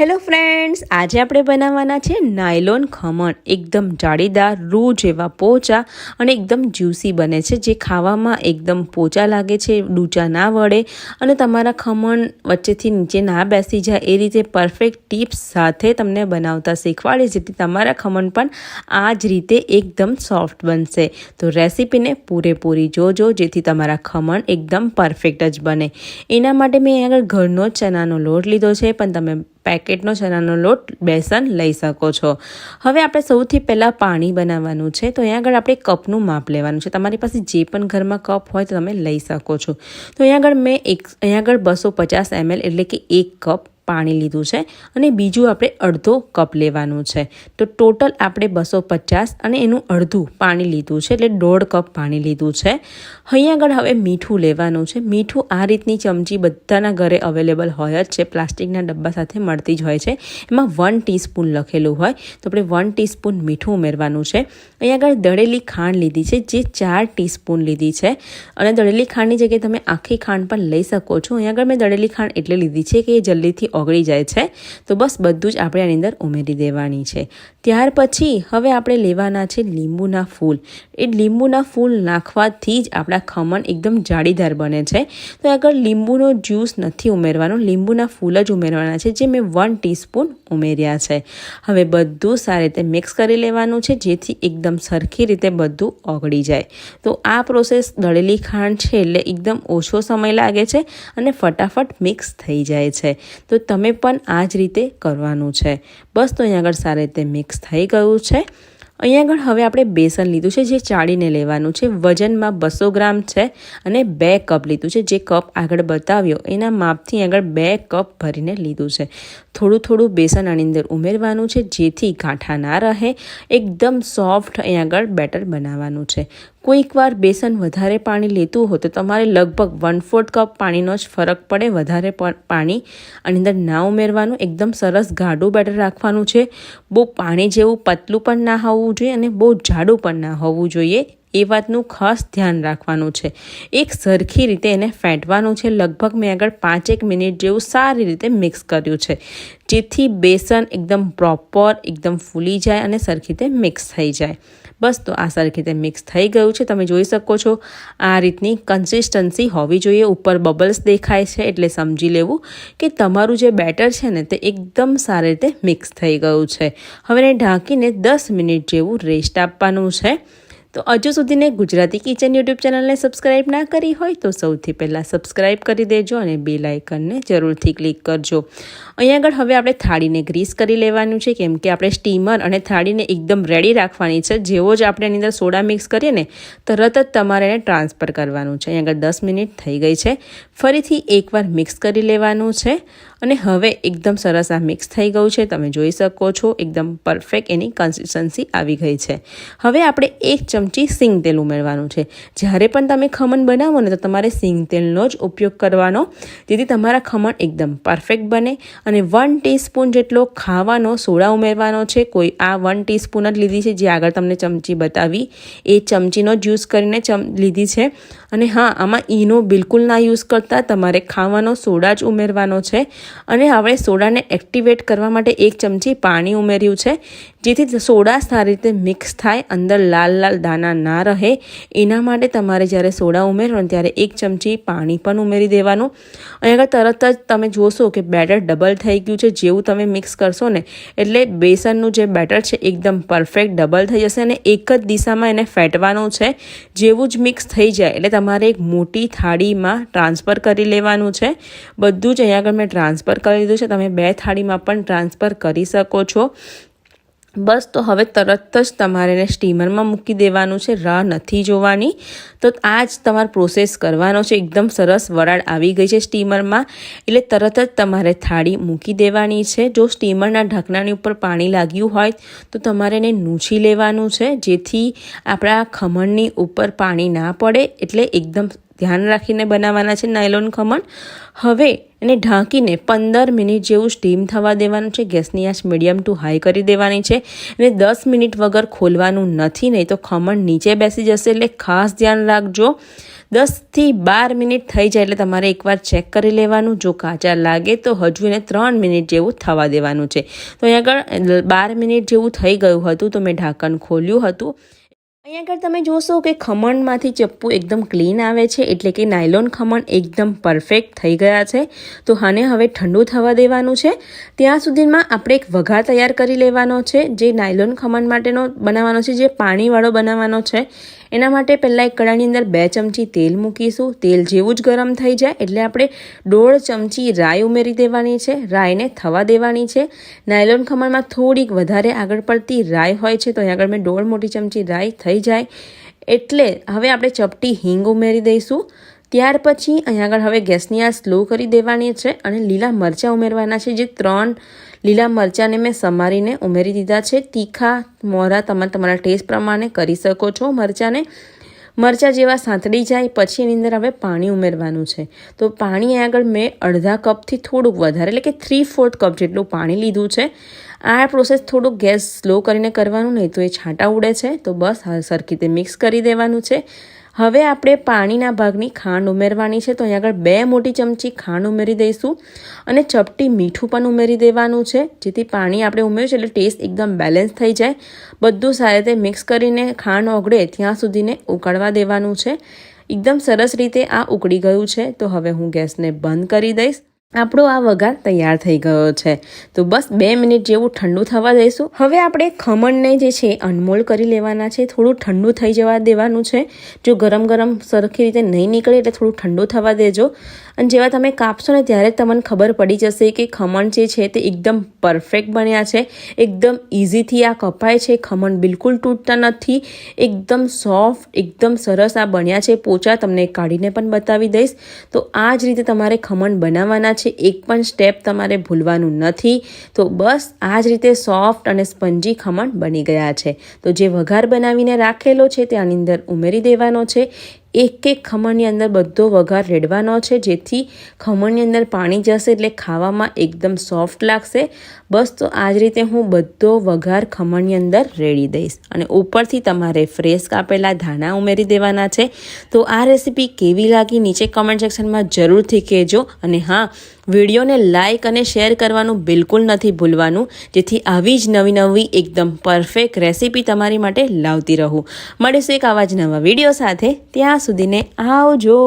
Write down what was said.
Hello friends, આજે આપણે બનાવવાના છે નાયલોન ખમણ. એકદમ જાળીદાર, રૂ જેવા પોચા અને એકદમ જ્યુસી બને છે, જે ખાવામાં એકદમ પોચા લાગે છે, ડૂચા ના વળે અને તમારા ખમણ વચ્ચેથી નીચે ના બેસી જાય એ રીતે પરફેક્ટ ટિપ્સ સાથે તમને બનાવતા શીખવાડીશ, જેથી તમારા ખમણ પણ આ જ રીતે એકદમ સોફ્ટ બનશે. તો રેસીપીને પૂરેપૂરી જોજો, જેથી તમારા ખમણ એકદમ પરફેક્ટ જ બને. એના માટે મેં આગળ ઘરનો જ ચણાનો લોટ લીધો છે, પણ તમે પેકેટનો ચણાનો લોટ બેસન લઈ શકો છો. હવે આપણે સૌથી પહેલાં પાણી બનાવવાનું છે, તો અહીંયા આગળ આપણે કપનું માપ લેવાનું છે. તમારી પાસે જે પણ ઘરમાં કપ હોય તો તમે લઈ શકો છો. તો અહીંયા આગળ મેં અહીંયા આગળ 250 ml એટલે કે 1 કપ પાણી લીધું છે અને બીજું આપણે અડધો કપ લેવાનું છે. તો ટોટલ આપણે 250 અને એનું અડધું પાણી લીધું છે, એટલે 1.5 કપ પાણી લીધું છે. અહીંયા આગળ હવે મીઠું લેવાનું છે. મીઠું આ રીતની ચમચી બધાના ઘરે અવેલેબલ હોય જ છે, પ્લાસ્ટિકના ડબ્બા સાથે મળતી જ હોય છે. એમાં 1 ટીસ્પૂન લખેલું હોય, તો આપણે 1 ટીસ્પૂન મીઠું ઉમેરવાનું છે. અહીંયા આગળ દળેલી ખાંડ લીધી છે, જે 4 ટીસ્પૂન લીધી છે અને દળેલી ખાંડની જગ્યાએ તમે આખી ખાંડ પણ લઈ શકો છો. અહીંયા આગળ મેં દળેલી ખાંડ એટલે લીધી છે કે એ જલ્દીથી ઓગળી જાય છે, તો બસ બધું જ આપણે આની અંદર ઉમેરી દેવાની છે. ત્યાર પછી હવે આપણે લેવાના છે લીંબુના ફૂલ. એ લીંબુના ફૂલ નાખવાથી જ આપણા ખમણ એકદમ જાળીદાર બને છે. તો આગળ લીંબુનો જ્યુસ નથી ઉમેરવાનો, લીંબુના ફૂલ જ ઉમેરવાના છે, જે મેં 1 ટીસ્પૂન ઉમેર્યા છે. હવે બધું સારી રીતે મિક્સ કરી લેવાનું છે, જેથી એકદમ સરખી રીતે બધું ઓગળી જાય. તો આ પ્રોસેસ દળેલી ખાંડ છે એટલે એકદમ ઓછો સમય લાગે છે અને ફટાફટ મિક્સ થઈ જાય છે. તો તમે પણ આ જ રીતે કરવાનું છે. બસ તો અહીંયા આગળ સારી રીતે મિક્સ થઈ ગયું છે. અહીંયા આગળ હવે આપણે બેસન લીધું છે, જે ચાળીને લેવાનું છે. વજનમાં 200 ગ્રામ છે અને 2 કપ લીધું છે. જે કપ આગળ બતાવ્યો એના માપથી આગળ 2 કપ ભરીને લીધું છે. થોડું બેસન આની અંદર ઉમેરવાનું છે, જેથી ગાંઠા ના રહે. એકદમ સોફ્ટ અહીંયા આગળ બેટર બનાવવાનું છે. કોઈક વાર બેસન વધારે પાણી લેતું હોય તો તમારે લગભગ 1/4 કપ પાણીનો જ ફરક પડે. વધારે પાણી આની અંદર ના ઉમેરવાનું. એકદમ સરસ ગાઢું બેટર રાખવાનું છે. બહુ પાણી જેવું પતલું પણ ના હોવું જોઈએ અને બહુ જાડું પણ ના હોવું જોઈએ, એ વાતનું ખાસ ધ્યાન રાખવાનું છે. એક સરખી રીતે એને ફેંટવાનું છે. લગભગ મેં આગળ 5-1 મિનિટ જેવું સારી રીતે મિક્સ કર્યું છે, જેથી બેસન એકદમ પ્રોપર એકદમ ફૂલી જાય અને સરખી રીતે મિક્સ થઈ જાય. બસ તો આ સરખી રીતે મિક્સ થઈ ગયું છે. તમે જોઈ શકો છો આ રીતની કન્સિસ્ટન્સી હોવી જોઈએ. ઉપર બબલ્સ દેખાય છે એટલે સમજી લેવું કે તમારું જે બેટર છે ને તે એકદમ સારી રીતે મિક્સ થઈ ગયું છે. હવે એને ઢાંકીને 10 મિનિટ જેવું રેસ્ટ આપવાનું છે. તો હજુ સુધીને ગુજરાતી કિચન યુટ્યુબ ચેનલને સબસ્ક્રાઈબ ના કરી હોય તો સૌથી પહેલાં સબસ્ક્રાઈબ કરી દેજો અને બેલ આઇકનને જરૂરથી ક્લિક કરજો. અહીંયા આગળ હવે આપણે થાળીને ગ્રીસ કરી લેવાનું છે, કેમ કે આપણે સ્ટીમર અને થાળીને એકદમ રેડી રાખવાની છે. જેવો જ આપણે એની અંદર સોડા મિક્સ કરીએ ને તરત જ તમારે એને ટ્રાન્સફર કરવાનું છે. અહીંયા આગળ 10 મિનિટ થઈ ગઈ છે. ફરીથી એકવાર મિક્સ કરી લેવાનું છે અને હવે એકદમ સરસ આ મિક્સ થઈ ગયું છે. તમે જોઈ શકો છો એકદમ પરફેક્ટ એની કન્સિસ્ટન્સી આવી ગઈ છે. હવે આપણે 1 ચમચી સિંગ તેલ ઉમેરવાનું છે. જ્યારે પણ તમે ખમણ બનાવો ને તો તમારે સિંગ તેલનો જ ઉપયોગ કરવાનો, જેથી તમારા ખમણ એકદમ પરફેક્ટ બને. અને 1 ટીસ્પૂન જેટલો ખાવાનો સોડા ઉમેરવાનો છે. કોઈ આ 1 ટીસ્પૂન જ લીધી છે, જે આગળ તમને ચમચી બતાવી એ ચમચીનો જ યુઝ કરીને લીધી છે. અને હા, આમાં ઈનો બિલકુલ ના યુઝ કરતા, તમારે ખાવાનો સોડા જ ઉમેરવાનો છે. અને હવે સોડાને એક્ટિવેટ કરવા માટે 1 ચમચી પાણી ઉમેર્યું છે, જેથી સોડા સારી રીતે મિક્સ થાય, અંદર લાલ દાણા ના રહે. એના માટે તમારે જ્યારે સોડા ઉમેરો ત્યારે 1 ચમચી પાણી પણ ઉમેરી દેવાનું. અહીં આગળ તરત જ તમે જોશો કે બેટર ડબલ થઈ ગયું છે. જેવું તમે મિક્સ કરશો ને એટલે બેસનનું જે બેટર છે એકદમ પરફેક્ટ ડબલ થઈ જશે અને એક જ દિશામાં એને ફેંટવાનું છે. જેવું જ મિક્સ થઈ જાય એટલે તમારે એક મોટી થાળીમાં ટ્રાન્સફર કરી લેવાનું છે. બધું જ અહીંયા આગળ મેં ટ્રાન્સફર કરી દીધું છે. તમે 2 થાળીમાં પણ ટ્રાન્સફર કરી શકો છો. બસ તો હવે તરત જ તમારે એને સ્ટીમરમાં મૂકી દેવાનું છે. રાહ નથી જોવાની. તો આ જ તમારે પ્રોસેસ કરવાનો છે. એકદમ સરસ વરાળ આવી ગઈ છે સ્ટીમરમાં, એટલે તરત જ તમારે થાળી મૂકી દેવાની છે. જો સ્ટીમરના ઢાંકણાની ઉપર પાણી લાગ્યું હોય તો તમારે એને નૂછી લેવાનું છે, જેથી આપણા ખમણની ઉપર પાણી ના પડે, એટલે એકદમ ધ્યાન રાખીને બનાવવાના છે નાયલોન ખમણ. હવે એને ઢાંકીને 15 મિનિટ જેવું સ્ટીમ થવા દેવાનું છે. ગેસની આંચ મીડિયમ ટુ હાઈ કરી દેવાની છે અને 10 મિનિટ વગર ખોલવાનું નથી, નહીં તો ખમણ નીચે બેસી જશે. એટલે ખાસ ધ્યાન રાખજો. 10 થી 12 મિનિટ થઈ જાય એટલે તમારે એકવાર ચેક કરી લેવાનું. જો કાચા લાગે તો હજુ એને 3 મિનિટ જેવું થવા દેવાનું છે. તો અહીંયા આગળ 12 મિનિટ જેવું થઈ ગયું હતું તો મેં ઢાંકણ ખોલ્યું હતું. અહીંયા આગળ તમે જોશો કે ખમણમાંથી ચપ્પુ એકદમ ક્લીન આવે છે, એટલે કે નાયલોન ખમણ એકદમ પરફેક્ટ થઈ ગયા છે. તો આને હવે ઠંડુ થવા દેવાનું છે. ત્યાં સુધીમાં આપણે એક વઘાર તૈયાર કરી લેવાનો છે, જે નાયલોન ખમણ માટેનો બનાવવાનો છે, જે પાણીવાળો બનાવવાનો છે. એના માટે પહેલાં એક કડાઈની અંદર 2 ચમચી તેલ મૂકીશું. તેલ જેવું જ ગરમ થઈ જાય એટલે આપણે 1.5 ચમચી રાઈ ઉમેરી દેવાની છે. રાઈને થવા દેવાની છે. નાયલોન ખમણમાં થોડીક વધારે આગળ પડતી રાઈ હોય છે, તો અહીં આગળ મેં 1.5 મોટી ચમચી રાઈ થઈ જાય એટલે હવે આપણે ચપટી હિંગ ઉમેરી દઈશું. ત્યાર પછી અહીંયા આગળ હવે ગેસની આંચ સ્લો કરી દેવાની છે અને લીલા મરચાં ઉમેરવાના છે, જે 3 લીલા મરચાંને મેં સમારીને ઉમેરી દીધા છે. તીખા મોરા તમે તમારા ટેસ્ટ પ્રમાણે કરી શકો છો. મરચાં જેવા સાંતળી જાય પછી એની અંદર હવે પાણી ઉમેરવાનું છે. તો પાણી આગળ મેં અડધા કપથી થોડુંક વધારે એટલે કે 3/4 કપ જેટલું પાણી લીધું છે. આ પ્રોસેસ થોડુંક ગેસ સ્લો કરીને કરવાનું, નહીં તો એ છાંટા ઉડે છે. તો બસ સરખી રીતે મિક્સ કરી દેવાનું છે. હવે આપણે પાણીના ભાગની ખાંડ ઉમેરવાની છે. તો અહીંયા આગળ 2 મોટી ચમચી ખાંડ ઉમેરી દઈશું અને ચપટી મીઠું પણ ઉમેરી દેવાનું છે, જેથી પાણી આપણે ઉમેર્યું છે એટલે ટેસ્ટ એકદમ બેલેન્સ થઈ જાય. બધું સારી રીતે મિક્સ કરીને ખાંડ ઓગળે ત્યાં સુધીને ઉકળવા દેવાનું છે. એકદમ સરસ રીતે આ ઉકળી ગયું છે. તો હવે હું ગેસને બંધ કરી દઈશ. આપણો આ વઘાર તૈયાર થઈ ગયો છે. તો બસ 2 મિનિટ જેવું ઠંડુ થવા દઈશું. હવે આપણે ખમણને જે છે અનમોલ્ડ કરી લેવાના છે. થોડું ઠંડુ થઈ જવા દેવાનું છે. જો ગરમ સરખી રીતે નહીં નીકળે એટલે થોડું ઠંડુ થવા દેજો. અને જેવા તમે કાપશો ને ત્યારે તમને ખબર પડી જશે કે ખમણ જે છે તે એકદમ પરફેક્ટ બન્યા છે. એકદમ ઇઝીથી આ કપાય છે. ખમણ બિલકુલ તૂટતા નથી. એકદમ સોફ્ટ, એકદમ સરસ આ બન્યા છે. પોચા તમને કાઢીને પણ બતાવી દઈશ. તો આ જ રીતે તમારે ખમણ બનાવવાના છે. એક પણ સ્ટેપ તમારે ભૂલવાનું નથી. તો બસ આ જ રીતે સોફ્ટ અને સ્પંજી ખમણ બની ગયા છે. તો જે વઘાર બનાવીને રાખેલો છે તે આની અંદર ઉમેરી દેવાનો છે. એક ખમણની અંદર બધો વઘાર રેડવાનો છે, જેથી ખમણની અંદર પાણી જશે એટલે ખાવામાં એકદમ સોફ્ટ લાગશે. બસ તો આ જ રીતે હું બધો વઘાર ખમણની અંદર રેડી દઈશ અને ઉપરથી તમારે ફ્રેશ કાપેલા ધાણા ઉમેરી દેવાના છે. તો આ રેસીપી કેવી લાગી નીચે કમેન્ટ સેક્શનમાં જરૂરથી કહેજો. અને હા, વિડીયોને લાઇક અને શેર કરવાનું બિલકુલ નથી ભૂલવાનું, જેથી આવી જ નવી એકદમ પરફેક્ટ રેસીપી તમારી માટે લાવતી રહું. મળીશું એક આવા જ નવા વિડીયો સાથે. ત્યાં સુધીને આવજો.